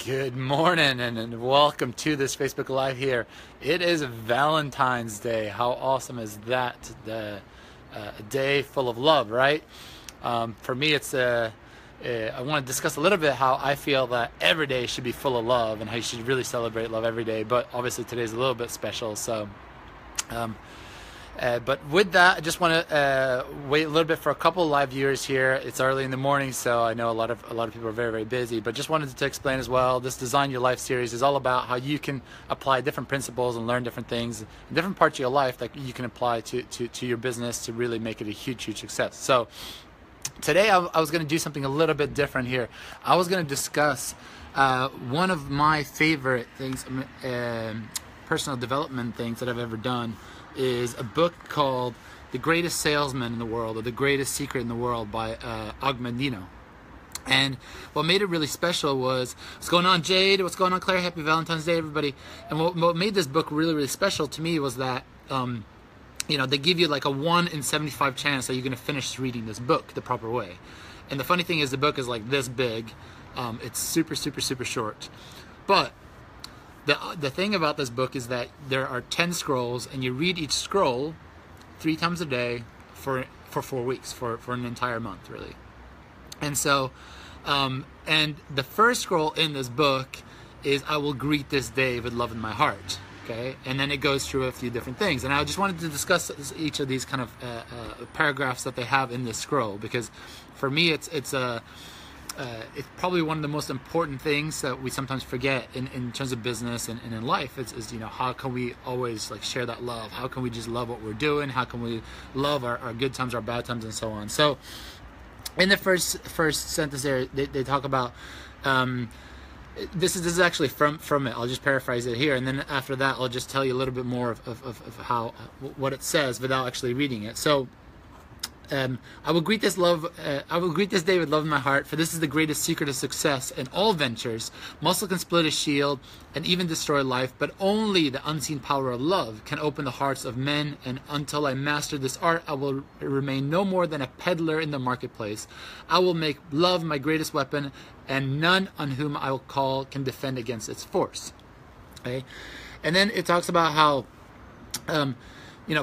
Good morning and welcome to this Facebook Live here. It is Valentine's Day. How awesome is that? A day full of love, right? For me, I want to discuss a little bit how I feel that every day should be full of love and how you should really celebrate love every day. But obviously today's a little bit special, so but with that, I just want to wait a little bit for a couple of live viewers here. It's early in the morning, so I know a lot of people are very busy. But just wanted to explain as well. This Design Your Life series is all about how you can apply different principles and learn different things in different parts of your life that you can apply to your business to really make it a huge success. So today I was going to do something a little bit different here. I was going to discuss one of my favorite things, personal development things that I've ever done, is a book called The Greatest Salesman in the World, or The Greatest Secret in the World by Agmendino. And what made it really special was, what's going on, Jade? What's going on, Claire? Happy Valentine's Day, everybody. And what made this book really special to me was that they give you like a 1 in 75 chance that you're going to finish reading this book the proper way. And the funny thing is, the book is like this big. It's super short. But the thing about this book is that there are 10 scrolls, and you read each scroll 3 times a day for 4 weeks, for an entire month, really. And so, and the first scroll in this book is, I will greet this day with love in my heart. Okay, and then it goes through a few different things, and I just wanted to discuss each of these kind of paragraphs that they have in this scroll, because for me it's probably one of the most important things that we sometimes forget in terms of business and in life. Is how can we always like share that love? How can we just love what we're doing? How can we love our good times, our bad times, and so on? So in the first sentence there, they talk about this is actually from it. I'll just paraphrase it here, and then after that I'll just tell you a little bit more of how what it says without actually reading it. So I will greet this day with love in my heart, for this is the greatest secret of success in all ventures. Muscle can split a shield and even destroy life, but only the unseen power of love can open the hearts of men, and until I master this art, I will remain no more than a peddler in the marketplace. I will make love my greatest weapon, and none on whom I will call can defend against its force. Okay? And then it talks about how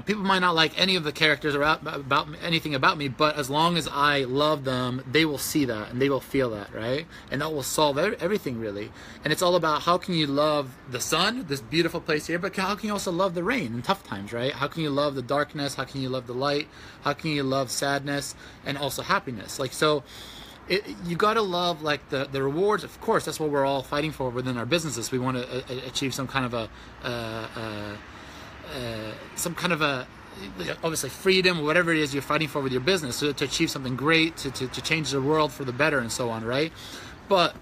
people might not like any of the characters or about anything about me, but as long as I love them, they will see that and they will feel that, right? And that will solve everything, really. And it's all about, how can you love the sun, this beautiful place here, but how can you also love the rain in tough times, right? How can you love the darkness? How can you love the light? How can you love sadness and also happiness? Like, so you got to love like the rewards. Of course, that's what we're all fighting for within our businesses. We want to achieve some kind of obviously freedom, whatever it is you're fighting for with your business, so to achieve something great, to change the world for the better, and so on, right? But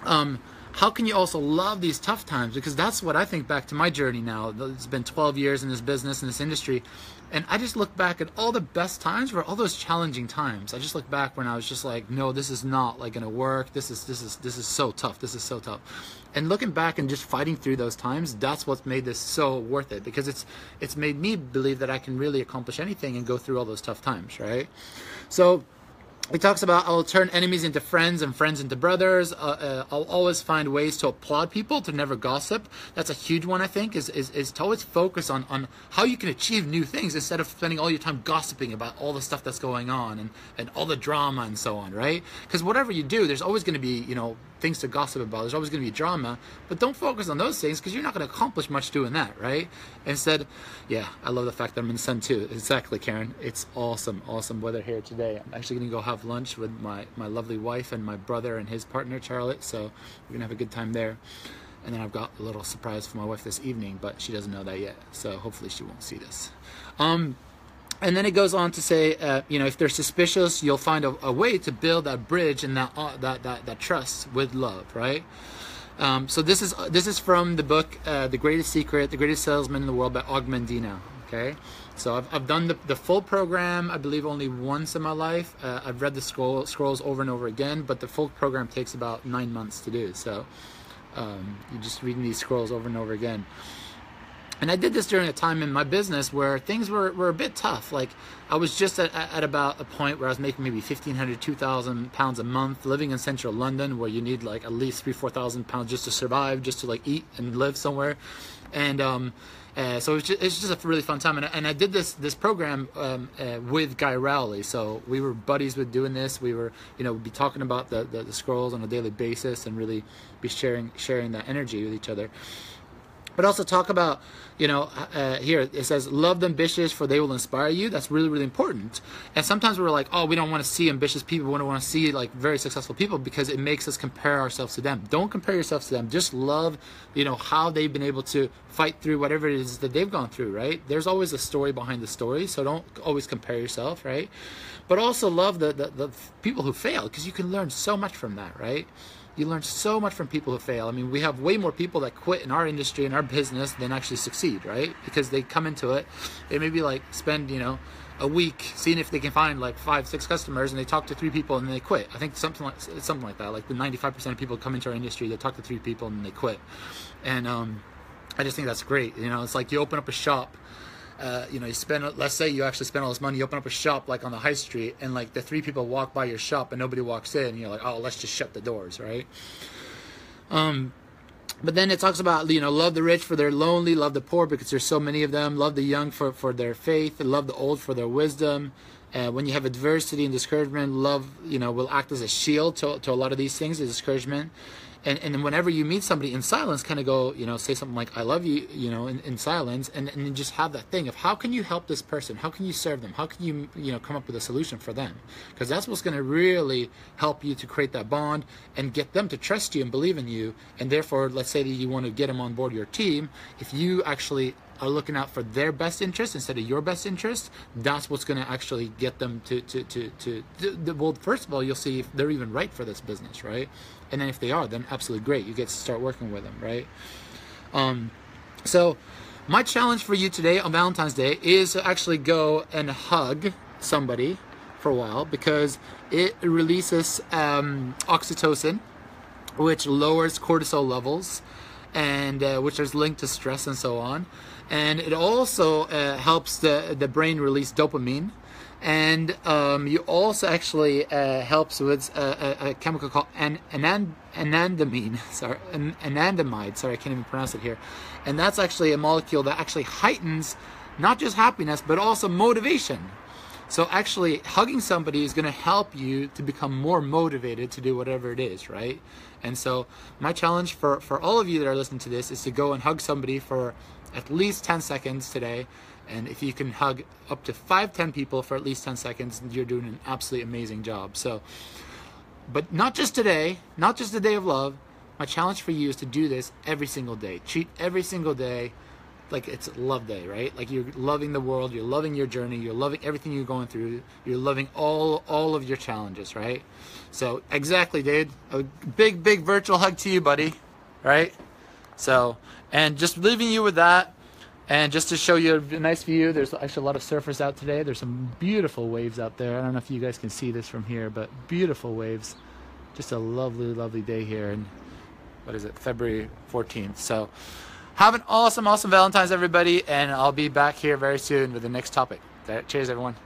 how can you also love these tough times? Because that's what I think back to my journey now. It's been 12 years in this business, in this industry, and I just look back at all the best times were all those challenging times. I just look back when I was just like, no, this is not like gonna work. This is so tough. This is so tough. And looking back and just fighting through those times, that's what's made this so worth it, because it's made me believe that I can really accomplish anything and go through all those tough times, right? So he talks about, I will turn enemies into friends and friends into brothers. I'll always find ways to applaud people, to never gossip. That's a huge one, I think, is to always focus on how you can achieve new things instead of spending all your time gossiping about all the stuff that's going on and all the drama and so on, right? Because whatever you do, there's always going to be, things to gossip about. There's always going to be drama, but don't focus on those things, because you're not going to accomplish much doing that, right? Instead, yeah, I love the fact that I'm in the sun too. Exactly, Karen. It's awesome weather here today. I'm actually going to go have lunch with my lovely wife and my brother and his partner, Charlotte, so we're going to have a good time there. And then I've got a little surprise for my wife this evening, but she doesn't know that yet, so hopefully she won't see this. And then it goes on to say, if they're suspicious, you'll find a way to build that bridge and that trust with love, right? So this is from the book, The Greatest Secret, The Greatest Salesman in the World by Agmendino. Okay, so I've done the full program, I believe, only once in my life. I've read the scrolls over and over again, but the full program takes about 9 months to do. So you're just reading these scrolls over and over again. And I did this during a time in my business where things were a bit tough. Like I was just at about a point where I was making maybe 1,500, 2,000 pounds a month, living in central London, where you need like at least 3,000, 4,000 pounds just to survive, just to like eat and live somewhere. And so it's just a really fun time. And I did this program with Guy Rowley. So we were buddies with doing this. We were, we'd be talking about the scrolls on a daily basis and really be sharing that energy with each other. But also talk about, here it says, love the ambitious for they will inspire you. That's really, really important. And sometimes we're like, oh, we don't want to see ambitious people. We don't want to see like very successful people because it makes us compare ourselves to them. Don't compare yourselves to them. Just love, how they've been able to fight through whatever it is that they've gone through, right? There's always a story behind the story. So don't always compare yourself, right? But also love the people who fail, because you can learn so much from that, right? You learn so much from people who fail. I mean, we have way more people that quit in our industry, in our business, than actually succeed, right? Because they come into it, they maybe like spend, a week seeing if they can find like 5, 6 customers, and they talk to 3 people and then they quit. I think something like that. Like the 95% of people come into our industry, they talk to 3 people and they quit. And I just think that's great. It's like you open up a shop. You spend, let's say you actually spend all this money, you open up a shop like on the high street, and like the 3 people walk by your shop and nobody walks in, you're like, oh, let's just shut the doors, right? But then it talks about, love the rich for their lonely, love the poor because there's so many of them, love the young for their faith, and love the old for their wisdom. When you have adversity and discouragement, love, will act as a shield to a lot of these things, the discouragement. And then whenever you meet somebody in silence, kind of go, say something like, I love you, in silence, and just have that thing of how can you help this person? How can you serve them? How can you, come up with a solution for them? Because that's what's going to really help you to create that bond and get them to trust you and believe in you. And therefore, let's say that you want to get them on board your team. If you actually are looking out for their best interest instead of your best interest, that's what's going to actually get them well, first of all, you'll see if they're even right for this business, right? And then if they are, then absolutely great. You get to start working with them, right? So my challenge for you today on Valentine's Day is to actually go and hug somebody for a while, because it releases oxytocin, which lowers cortisol levels, and which is linked to stress and so on. And it also helps the brain release dopamine. And you also actually helps with a chemical called anandamide. Sorry, anandamide. Sorry, I can't even pronounce it here. And that's actually a molecule that actually heightens not just happiness, but also motivation. So actually, hugging somebody is going to help you to become more motivated to do whatever it is, right? And so my challenge for all of you that are listening to this is to go and hug somebody for at least 10 seconds today. And if you can hug up to 5-10 people for at least 10 seconds, you're doing an absolutely amazing job. So, but not just today, not just the day of love. My challenge for you is to do this every single day. Treat every single day like it's love day, right? Like you're loving the world, you're loving your journey, you're loving everything you're going through, you're loving all of your challenges, right? So exactly, dude. A big virtual hug to you, buddy, right? So, and just leaving you with that. And just to show you a nice view, there's actually a lot of surfers out today. There's some beautiful waves out there. I don't know if you guys can see this from here, but beautiful waves. Just a lovely, lovely day here. And what is it, February 14th. So have an awesome Valentine's, everybody. And I'll be back here very soon with the next topic. Cheers, everyone.